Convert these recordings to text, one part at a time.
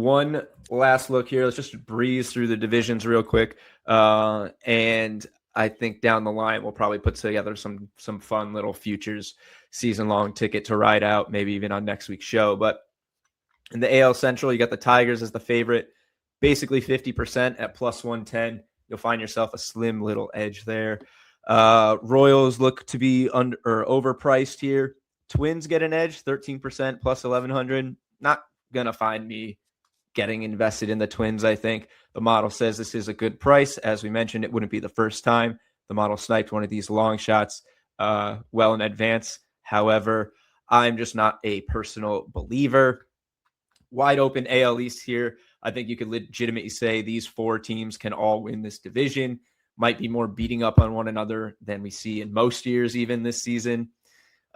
One last look here. Let's just breeze through the divisions real quick. And I think down the line, we'll probably put together some fun little futures season-long ticket to ride out, maybe even on next week's show. But in the AL Central, you got the Tigers as the favorite, basically 50% at plus 110. You'll find yourself a slim little edge there. Royals look to be under or overpriced here. Twins get an edge, 13% plus 1100. Not going to find me getting invested in the Twins, I think. The model says this is a good price. As we mentioned, it wouldn't be the first time the model sniped one of these long shots well in advance. However, I'm just not a personal believer. Wide open AL East here. I think you could legitimately say these four teams can all win this division. Might be more beating up on one another than we see in most years, even this season.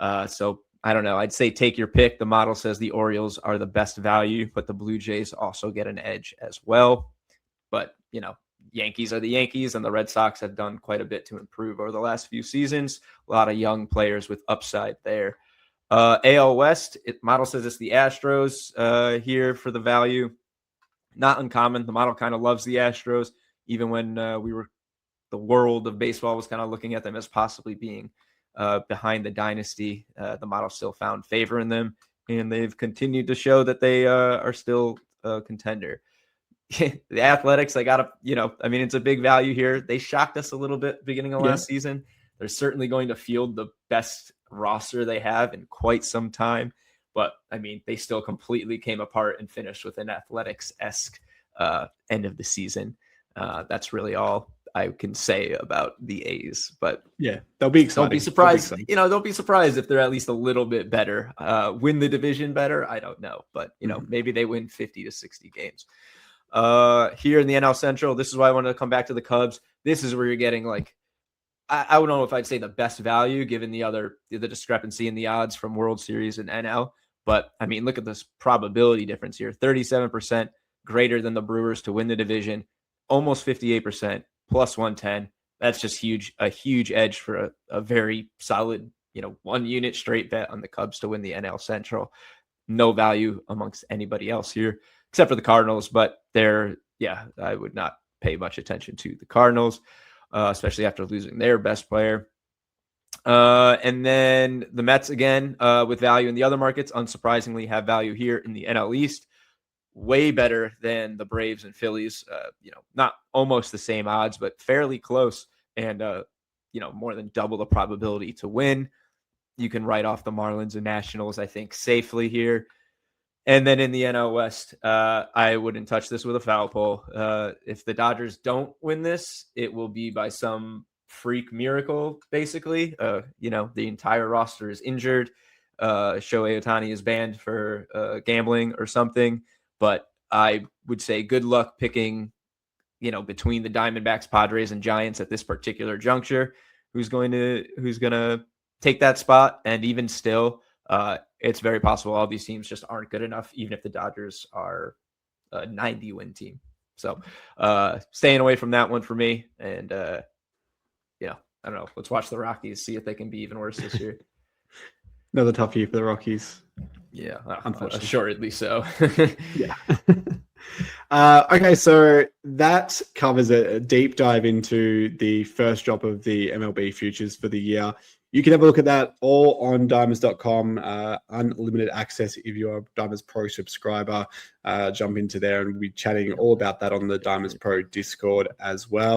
So I don't know. I'd say take your pick. The model says the Orioles are the best value, but the Blue Jays also get an edge as well. But, you know, Yankees are the Yankees, and the Red Sox have done quite a bit to improve over the last few seasons. A lot of young players with upside there. AL West, model says it's the Astros here for the value. Not uncommon. The model kind of loves the Astros, even when the world of baseball was kind of looking at them as possibly being behind the dynasty. The model still found favor in them, and they've continued to show that they are still a contender. The Athletics, I got to, it's a big value here. They shocked us a little bit beginning of last season. They're certainly going to field the best roster they have in quite some time. But, they still completely came apart and finished with an Athletics-esque end of the season. That's really all I can say about the A's. But yeah, they'll be exciting. Don't be surprised. Don't be surprised if they're at least a little bit better. Win the division better? I don't know. But, maybe they win 50 to 60 games. Here in the NL Central, this is why I wanted to come back to the Cubs. This is where you're getting I don't know if I'd say the best value given the discrepancy in the odds from World Series and NL. But look at this probability difference here. 37% greater than the Brewers to win the division, almost 58% plus 110. That's just huge, a huge edge for a very solid, 1 unit straight bet on the Cubs to win the NL Central. No value amongst anybody else here, except for the Cardinals. But I would not pay much attention to the Cardinals, especially after losing their best player. And then the Mets, again, with value in the other markets, unsurprisingly have value here in the NL East. Way better than the Braves and Phillies, not almost the same odds, but fairly close. And, more than double the probability to win. You can write off the Marlins and Nationals, I think, safely here. And then in the NL West, I wouldn't touch this with a foul pole. If the Dodgers don't win this, it will be by some freak miracle, basically. The entire roster is injured. Shohei Ohtani is banned for gambling or something. But I would say good luck picking, between the Diamondbacks, Padres, and Giants at this particular juncture, who's going to take that spot. And even still, it's very possible all these teams just aren't good enough, even if the Dodgers are a 90-win team. So staying away from that one for me. And, I don't know. Let's watch the Rockies, see if they can be even worse this year. Another tough year for the Rockies. Yeah, unfortunately. Assuredly so. Yeah. Okay, so that covers a deep dive into the first drop of the MLB futures for the year. You can have a look at that all on diamonds.com. Unlimited access if you're a Diamonds Pro subscriber. Jump into there and we'll be chatting all about that on the Diamonds Pro Discord as well.